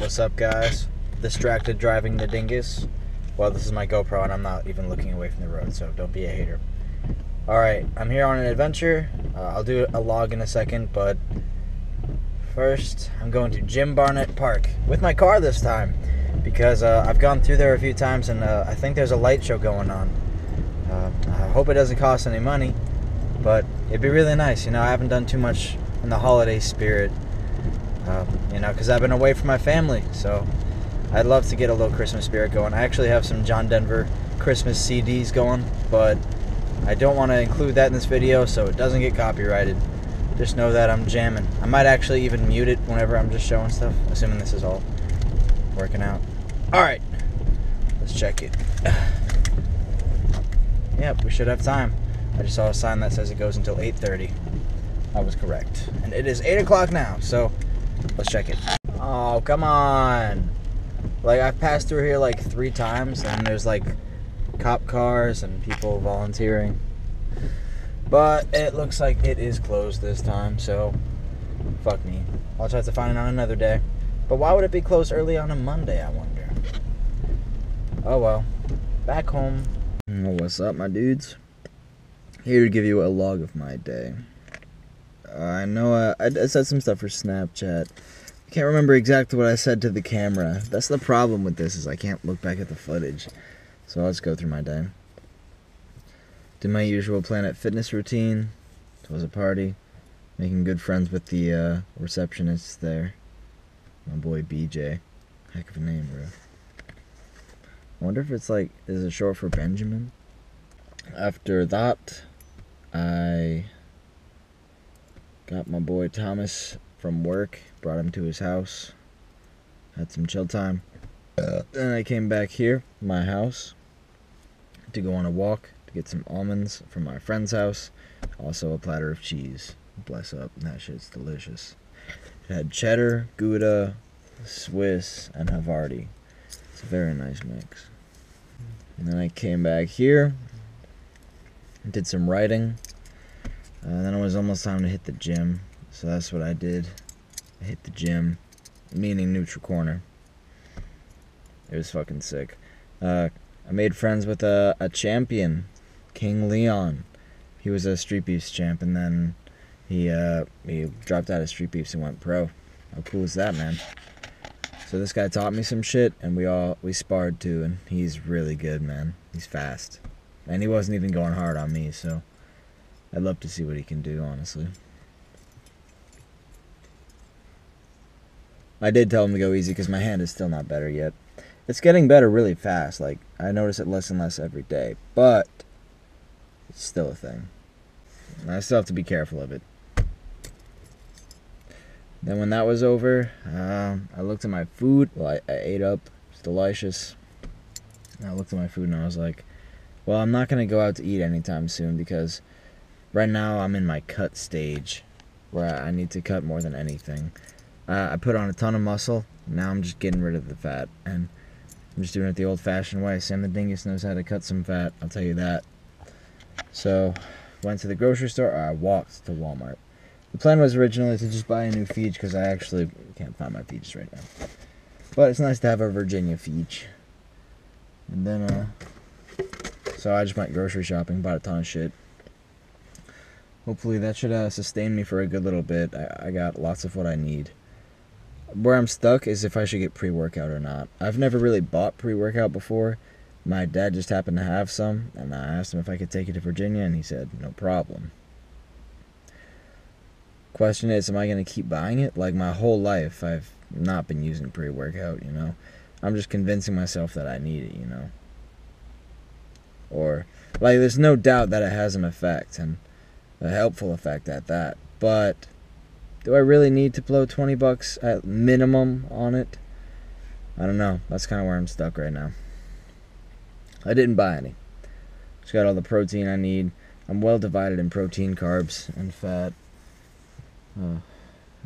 What's up, guys? Distracted driving the dingus. Well, this is my GoPro and I'm not even looking away from the road, so don't be a hater. Alright, I'm here on an adventure. I'll do a log in a second, but first I'm going to Jim Barnett Park with my car this time because I've gone through there a few times and I think there's a light show going on. I hope it doesn't cost any money, but it'd be really nice. You know, I haven't done too much in the holiday spirit, you know, because I've been away from my family, so I'd love to get a little Christmas spirit going. I actually have some John Denver Christmas CDs going, but I don't want to include that in this video so it doesn't get copyrighted. Just know that I'm jamming. I might actually even mute it whenever I'm just showing stuff, assuming this is all working out. Alright, let's check it. Yep, we should have time. I just saw a sign that says it goes until 8:30. I was correct. And it is 8 o'clock now, so let's check it. Oh, come on. Like, I've passed through here like 3 times, and there's like cop cars and people volunteering. But it looks like it is closed this time, so fuck me. I'll try to find it on another day. But why would it be closed early on a Monday, I wonder? Oh well. Back home. What's up, my dudes? Here to give you a log of my day. I know I said some stuff for Snapchat. I can't remember exactly what I said to the camera. That's the problem with this, is I can't look back at the footage. So let's go through my day. Did my usual Planet Fitness routine. It was a party. Making good friends with the receptionists there. My boy BJ. Heck of a name, bro. I wonder if it's like, is it short for Benjamin? After that, I got my boy Thomas from work, brought him to his house, had some chill time. Then I came back here, my house, to go on a walk, to get some almonds from my friend's house, also a platter of cheese. Bless up, that shit's delicious. It had cheddar, Gouda, Swiss, and Havarti. It's a very nice mix. And then I came back here, did some writing, and then it was almost time to hit the gym, so that's what I did. I hit the gym, meaning Neutral Corner. It was fucking sick. I made friends with a champion, King Leon. He was a Street Beefs champ, and then he dropped out of Street Beefs and went pro. How cool is that, man? So this guy taught me some shit, and we sparred too, and he's really good, man. He's fast. And he wasn't even going hard on me, so I'd love to see what he can do, honestly. I did tell him to go easy because my hand is still not better yet. It's getting better really fast. Like, I notice it less and less every day, but it's still a thing. And I still have to be careful of it. Then when that was over, I looked at my food. Well, I ate up. It's delicious. And I looked at my food and I was like, well, I'm not going to go out to eat anytime soon because right now I'm in my cut stage where I need to cut more than anything. I put on a ton of muscle. Now I'm just getting rid of the fat. And I'm just doing it the old-fashioned way. Sam the Dingus knows how to cut some fat. I'll tell you that. So, went to the grocery store. Or I walked to Walmart. The plan was originally to just buy a new Feege because I actually can't find my Feege right now. But it's nice to have a Virginia Feege. And then, so I just went grocery shopping, bought a ton of shit. Hopefully that should sustain me for a good little bit. I got lots of what I need. Where I'm stuck is if I should get pre-workout or not. I've never really bought pre-workout before. My dad just happened to have some, and I asked him if I could take it to Virginia, and he said, no problem. Question is, am I going to keep buying it? Like, my whole life, I've not been using pre-workout, you know? I'm just convincing myself that I need it, you know? Or, like, there's no doubt that it has an effect, and a helpful effect at that. But, do I really need to blow $20 at minimum on it? I don't know. That's kind of where I'm stuck right now. I didn't buy any. Just got all the protein I need. I'm well divided in protein, carbs, and fat.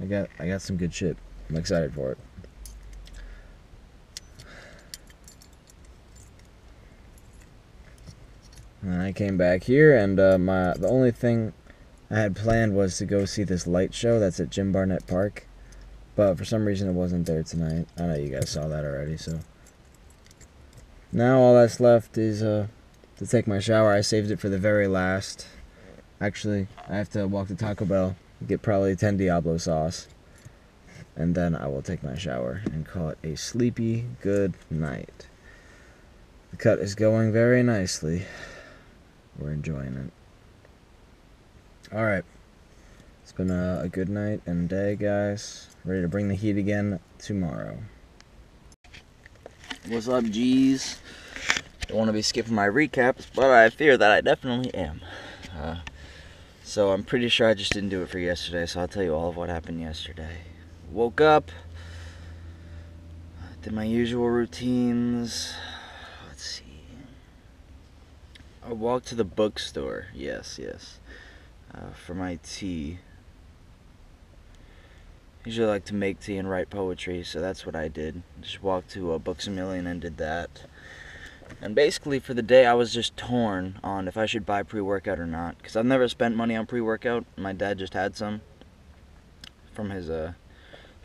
I got some good shit. I'm excited for it. And I came back here, and the only thing I had planned was to go see this light show that's at Jim Barnett Park. But for some reason it wasn't there tonight. I know you guys saw that already, so. Now all that's left is to take my shower. I saved it for the very last. Actually, I have to walk to Taco Bell, get probably 10 Diablo sauce, and then I will take my shower and call it a sleepy good night. The cut is going very nicely. We're enjoying it. Alright. It's been a good night and day, guys. Ready to bring the heat again tomorrow. What's up, G's? Don't want to be skipping my recaps, but I fear that I definitely am. So I'm pretty sure I just didn't do it for yesterday, so I'll tell you all of what happened yesterday. Woke up, did my usual routines. Let's see. I walked to the bookstore, yes, for my tea. I usually like to make tea and write poetry, so that's what I did. Just walked to Books A Million and did that. And basically for the day I was just torn on if I should buy pre-workout or not, because I've never spent money on pre-workout. My dad just had some from his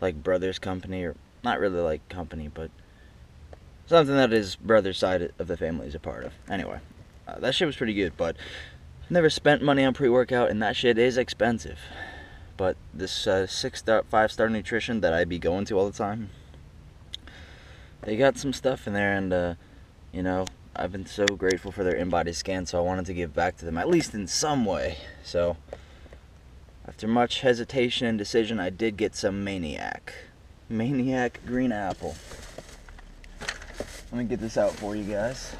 like brother's company, or not really like company, but something that his brother's side of the family is a part of. Anyway, that shit was pretty good, but I've never spent money on pre-workout, and that shit is expensive. But this 5-star nutrition that I be going to all the time, they got some stuff in there, and you know, I've been so grateful for their in-body scan, so I wanted to give back to them, at least in some way. So, after much hesitation and decision, I did get some Maniac. Maniac Green Apple. Let me get this out for you guys.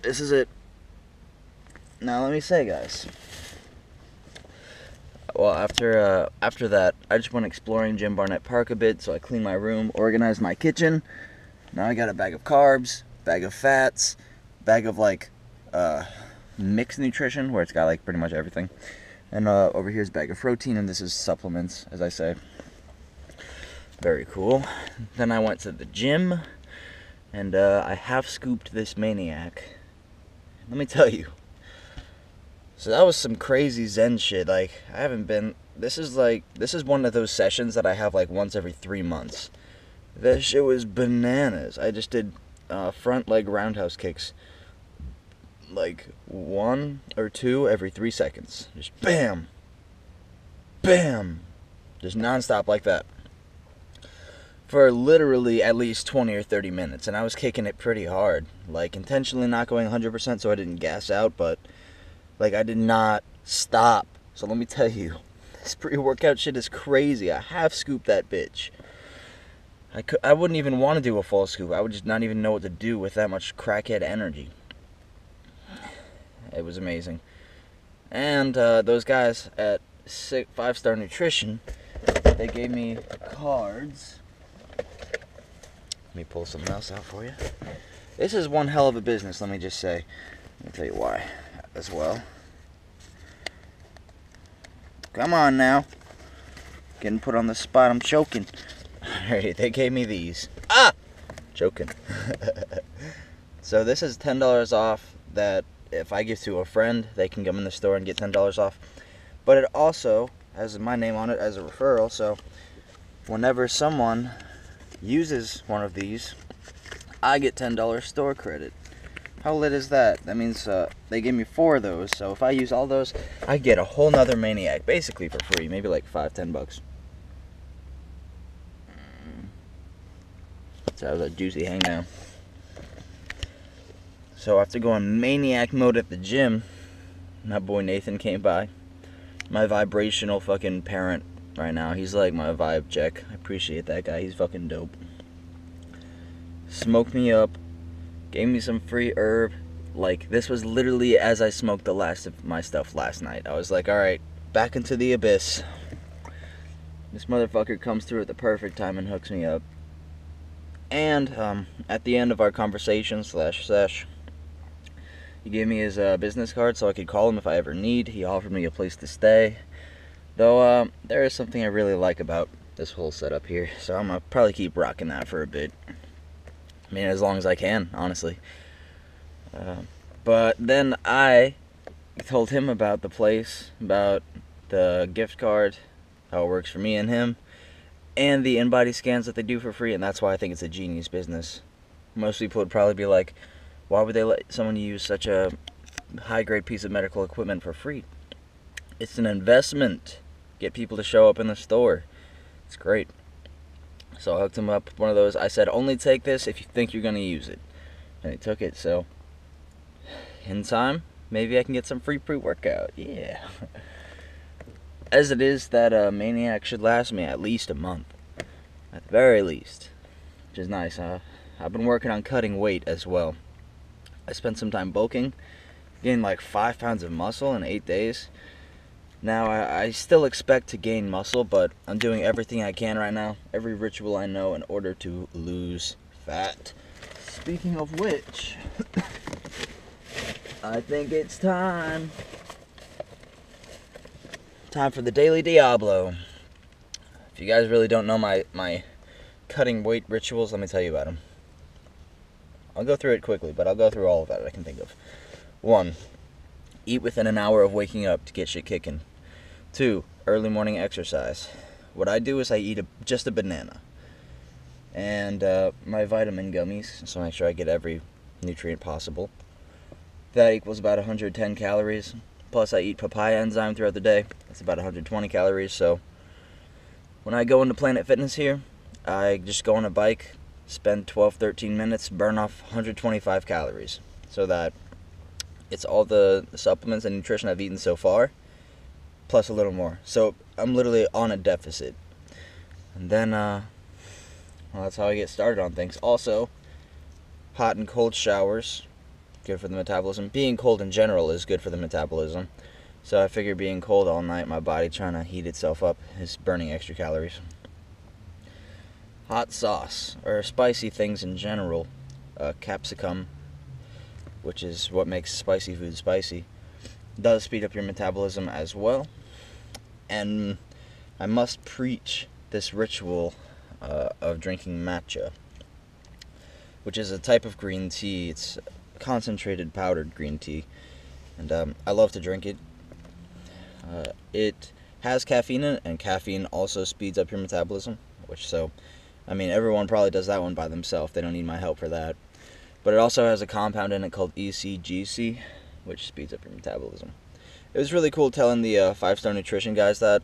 This is it. Now let me say, guys. Well, after that, I just went exploring Jim Barnett Park a bit, so I cleaned my room, organized my kitchen. Now I got a bag of carbs, bag of fats, bag of like mixed nutrition, where it's got like pretty much everything. And over here's a bag of protein, and this is supplements, as I say. Very cool. Then I went to the gym, and I half scooped this Maniac. Let me tell you. So that was some crazy Zen shit. Like, I haven't been... This is one of those sessions that I have like once every 3 months. That shit was bananas. I just did front leg roundhouse kicks. Like 1 or 2 every 3 seconds. Just bam. Bam. Just non-stop like that. For literally at least 20 or 30 minutes. And I was kicking it pretty hard. Like, intentionally not going 100% so I didn't gas out, but... like, I did not stop. So let me tell you, this pre-workout shit is crazy. I half scooped that bitch. I wouldn't even want to do a full scoop. I would just not even know what to do with that much crackhead energy. It was amazing. And those guys at 5-star Nutrition, they gave me cards. Let me pull something else out for you. This is one hell of a business, let me just say. Let me tell you why as well. Come on now. Getting put on the spot, I'm choking. Alright, they gave me these. Ah! Choking. So this is $10 off that if I give to a friend, they can come in the store and get $10 off. But it also has my name on it as a referral, so whenever someone uses one of these, I get $10 store credit. How lit is that? That means they gave me 4 of those, so if I use all those, I get a whole nother Maniac, basically for free, maybe like $5-10 bucks. So that was a juicy hang now. So after going Maniac mode at the gym, my boy Nathan came by. My vibrational fucking parent right now. He's like my vibe check. I appreciate that guy. He's fucking dope. Smoked me up. Gave me some free herb. Like, this was literally as I smoked the last of my stuff last night. I was like, alright, back into the abyss. This motherfucker comes through at the perfect time and hooks me up. And, at the end of our conversation / sesh, he gave me his business card so I could call him if I ever need. He offered me a place to stay. Though, there is something I really like about this whole setup here. So I'm gonna probably keep rocking that for a bit. I mean, as long as I can, honestly. But then I told him about the place, about the gift card, how it works for me and him, and the in-body scans that they do for free, and that's why I think it's a genius business. Most people would probably be like, why would they let someone use such a high-grade piece of medical equipment for free? It's an investment. Get people to show up in the store. It's great. So I hooked him up with one of those. I said, only take this if you think you're going to use it. And he took it, so in time, maybe I can get some free pre-workout. Yeah. As it is, that Maniac should last me at least a month. At the very least. Which is nice. I've been working on cutting weight as well. I spent some time bulking. Gained like 5 pounds of muscle in 8 days. Now, I still expect to gain muscle, but I'm doing everything I can right now. Every ritual I know in order to lose fat. Speaking of which, I think it's time. Time for the Daily Diablo. If you guys really don't know my cutting weight rituals, let me tell you about them. I'll go through it quickly, but I'll go through all of that I can think of. 1. Eat within an hour of waking up to get shit kicking. 2. Early morning exercise. What I do is I eat just a banana. And my vitamin gummies, so I make sure I get every nutrient possible. That equals about 110 calories. Plus I eat papaya enzyme throughout the day. That's about 120 calories. So when I go into Planet Fitness here, I just go on a bike, spend 12-13 minutes, burn off 125 calories. So that it's all the supplements and nutrition I've eaten so far, plus a little more. So I'm literally on a deficit. And then, well, that's how I get started on things. Also, hot and cold showers, good for the metabolism. Being cold in general is good for the metabolism. So I figure being cold all night, my body trying to heat itself up is burning extra calories. Hot sauce, or spicy things in general, capsicum, which is what makes spicy food spicy, does speed up your metabolism as well. And I must preach this ritual of drinking matcha, which is a type of green tea. It's concentrated powdered green tea, and I love to drink it. It has caffeine in it, and caffeine also speeds up your metabolism, I mean, everyone probably does that one by themselves. They don't need my help for that. But it also has a compound in it called ECGC, which speeds up your metabolism. It was really cool telling the 5-star nutrition guys that,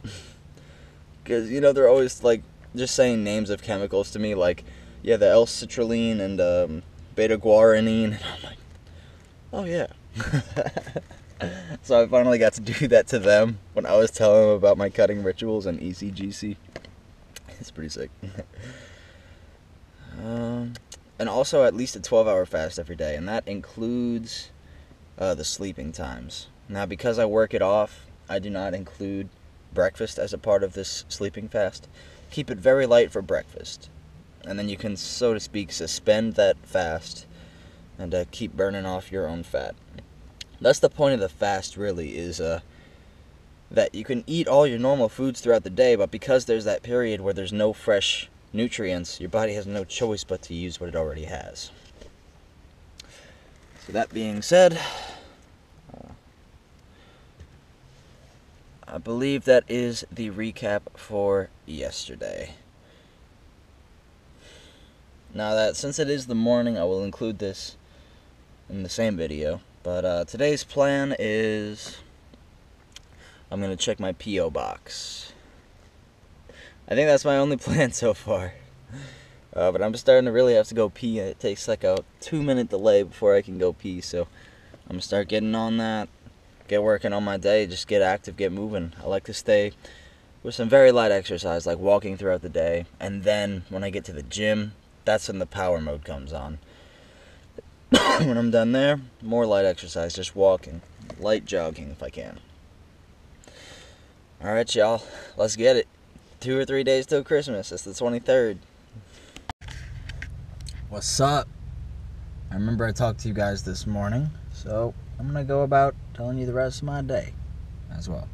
because, you know, they're always, like, just saying names of chemicals to me, like, yeah, the L-citrulline and beta-guaranine, and I'm like, oh, yeah. So I finally got to do that to them when I was telling them about my cutting rituals and ECGC. It's pretty sick. And also at least a 12-hour fast every day, and that includes the sleeping times. Now, because I work it off, I do not include breakfast as a part of this sleeping fast. Keep it very light for breakfast, and then you can, so to speak, suspend that fast and keep burning off your own fat. That's the point of the fast, really, is that you can eat all your normal foods throughout the day, but because there's that period where there's no fresh nutrients, your body has no choice but to use what it already has. So that being said, I believe that is the recap for yesterday. Now that, since it is the morning, I will include this in the same video, but today's plan is I'm going to check my P.O. box. I think that's my only plan so far. But I'm starting to really have to go pee. It takes like a 2-minute delay before I can go pee, so I'm going to start getting on that. Get working on my day, just get active, get moving. I like to stay with some very light exercise, like walking throughout the day. And then when I get to the gym, that's when the power mode comes on. When I'm done there, more light exercise, just walking. Light jogging if I can. Alright, y'all, let's get it. 2 or 3 days till Christmas. It's the 23rd. What's up? I remember I talked to you guys this morning, so I'm going to go about telling you the rest of my day as well.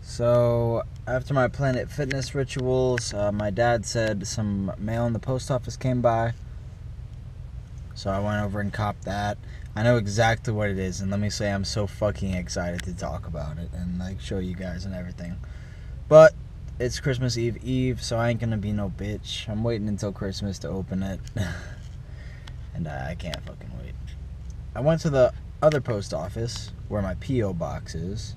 So, after my Planet Fitness rituals, my dad said some mail in the post office came by. So I went over and copped that. I know exactly what it is, and let me say I'm so fucking excited to talk about it and like show you guys and everything. But it's Christmas Eve, so I ain't gonna be no bitch. I'm waiting until Christmas to open it. And I can't fucking wait. I went to the other post office, where my P.O. box is,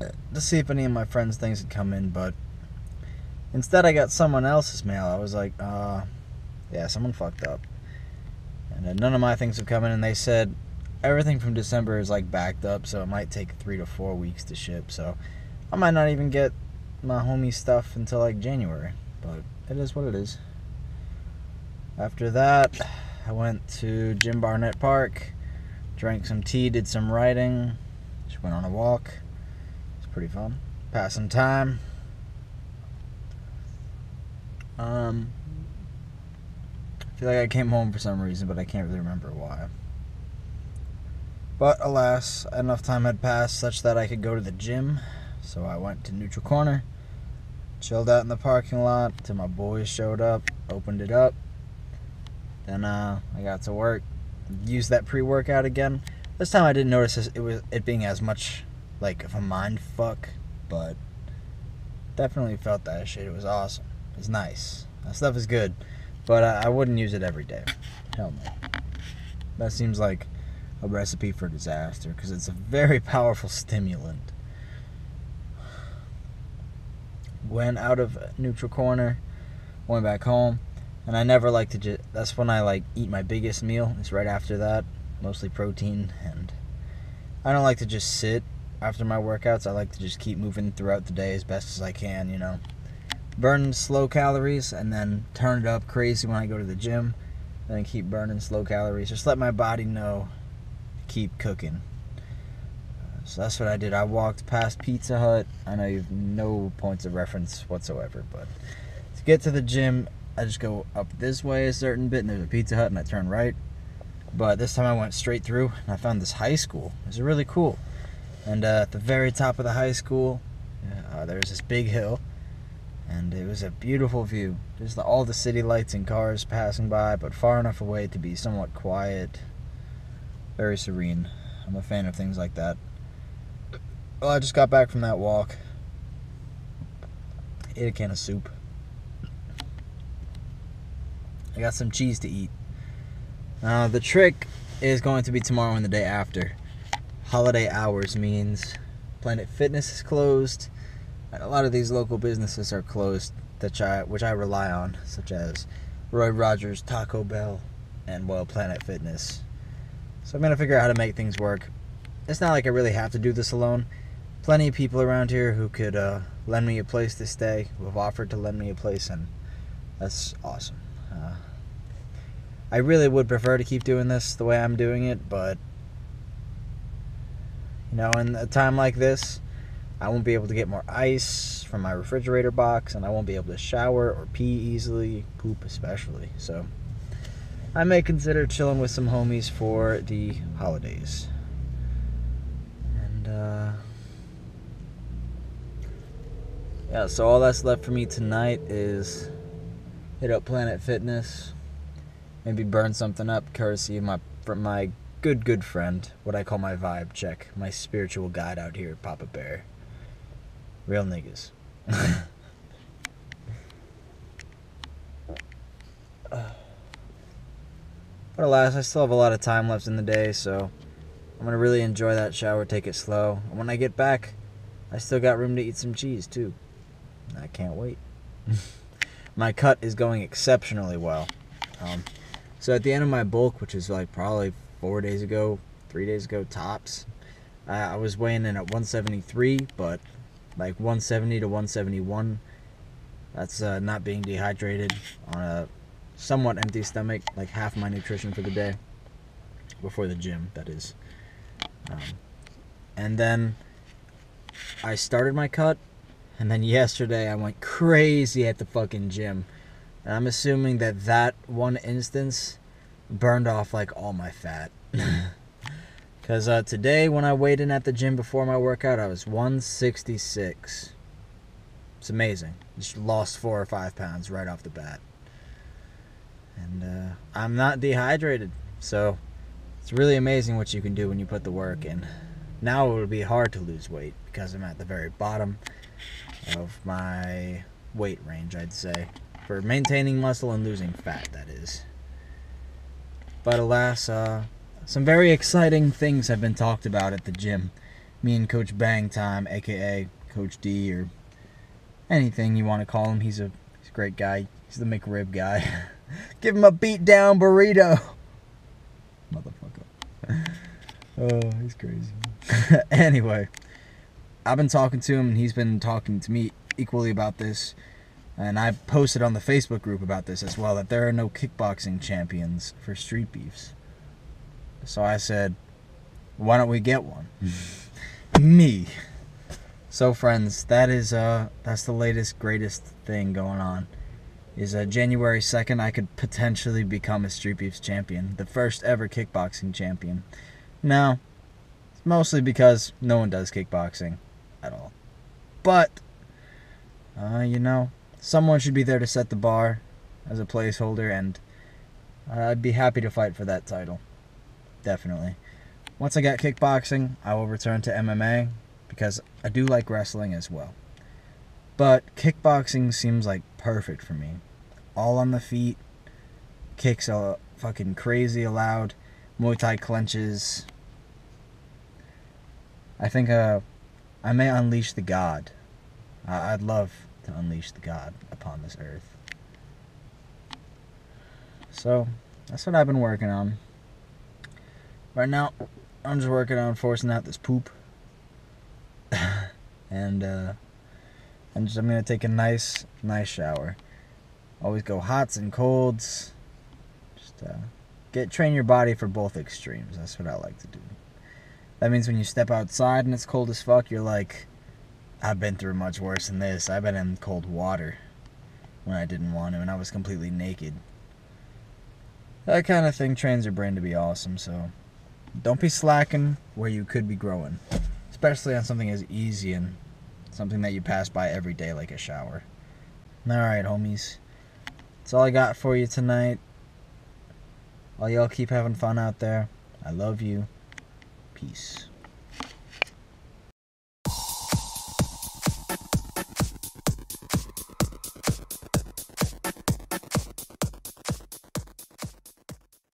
to see if any of my friends' things had come in, but instead I got someone else's mail. I was like, yeah, someone fucked up. And none of my things have come in, and they said everything from December is like backed up, so it might take 3 to 4 weeks to ship, so I might not even get my homie stuff until like January, but it is what it is. After that, I went to Jim Barnett Park, drank some tea, did some writing, just went on a walk. It's pretty fun. Passed some time. I feel like I came home for some reason, but I can't really remember why. But alas, enough time had passed such that I could go to the gym, so I went to Neutral Corner, chilled out in the parking lot till my boys showed up, opened it up. Then I got to work, used that pre-workout again. This time I didn't notice it being as much like of a mind fuck, but definitely felt that shit. It was awesome. It was nice. That stuff is good, but I wouldn't use it every day. Hell no. That seems like a recipe for disaster because it's a very powerful stimulant. Went out of Neutral Corner, went back home. And I never like to that's when I like eat my biggest meal. It's right after that, mostly protein. And I don't like to just sit after my workouts. I like to just keep moving throughout the day as best as I can, you know. Burn slow calories and then turn it up crazy when I go to the gym. And then keep burning slow calories. Just let my body know to keep cooking. So that's what I did. I walked past Pizza Hut. I know you have no points of reference whatsoever, but to get to the gym, I just go up this way a certain bit, and there's a Pizza Hut, and I turn right. But this time I went straight through, and I found this high school. It was really cool. And at the very top of the high school, there was this big hill, and it was a beautiful view. Just all the city lights and cars passing by, but far enough away to be somewhat quiet. Very serene. I'm a fan of things like that. Well, I just got back from that walk. Ate a can of soup. I got some cheese to eat. The trick is going to be tomorrow and the day after. Holiday hours means Planet Fitness is closed, and a lot of these local businesses are closed, which I rely on, such as Roy Rogers, Taco Bell, and, well, Planet Fitness. So I'm going to figure out how to make things work. It's not like I really have to do this alone. Plenty of people around here who could lend me a place to stay, who have offered to lend me a place, and that's awesome. I really would prefer to keep doing this the way I'm doing it, but, you know, in a time like this, I won't be able to get more ice from my refrigerator box, and I won't be able to shower or pee easily, poop especially. So I may consider chilling with some homies for the holidays. And, yeah, so all that's left for me tonight is hit up Planet Fitness, maybe burn something up courtesy of my good friend, what I call my vibe check, my spiritual guide out here at Papa Bear. Real niggas. But alas, I still have a lot of time left in the day, so I'm going to really enjoy that shower, take it slow. And when I get back, I still got room to eat some cheese, too. I can't wait. My cut is going exceptionally well. So at the end of my bulk, which is like probably 3 days ago, tops, I was weighing in at 173, but like 170 to 171. That's not being dehydrated on a somewhat empty stomach, like half my nutrition for the day. Before the gym, that is. And then I started my cut, and then yesterday I went crazy at the fucking gym. And I'm assuming that one instance burned off like all my fat. Because today when I weighed in at the gym before my workout, I was 166. It's amazing. Just lost 4 or 5 pounds right off the bat. And I'm not dehydrated. So it's really amazing what you can do when you put the work in. Now it would be hard to lose weight because I'm at the very bottom of my weight range, I'd say. For maintaining muscle and losing fat, that is. But alas, some very exciting things have been talked about at the gym. Me and Coach Bang Time, aka Coach D, or anything you want to call him. He's a great guy. He's the McRib guy. Give him a beat down burrito. Motherfucker. Oh, he's crazy. Anyway, I've been talking to him and he's been talking to me equally about this. And I've posted on the Facebook group about this as well, that there are no kickboxing champions for street beefs. So I said, why don't we get one? Me. So friends, that's the latest, greatest thing going on. Is January 2nd, I could potentially become a street beefs champion. The first ever kickboxing champion. Now, it's mostly because no one does kickboxing at all. But, someone should be there to set the bar as a placeholder, and I'd be happy to fight for that title. Definitely. Once I get kickboxing, I will return to MMA, because I do like wrestling as well. But kickboxing seems like perfect for me. All on the feet, kicks are fucking crazy loud, Muay Thai clenches. I think I may unleash the god. I'd love to unleash the god upon this earth. So, that's what I've been working on. Right now, I'm just working on forcing out this poop. And I'm going to take a nice shower. Always go hots and colds. Just train your body for both extremes. That's what I like to do. That means when you step outside and it's cold as fuck, you're like, I've been through much worse than this. I've been in cold water when I didn't want to, and I was completely naked. That kind of thing trains your brain to be awesome, so don't be slacking where you could be growing. Especially on something as easy and something that you pass by every day like a shower. Alright, homies. That's all I got for you tonight. All y'all keep having fun out there. I love you. Peace.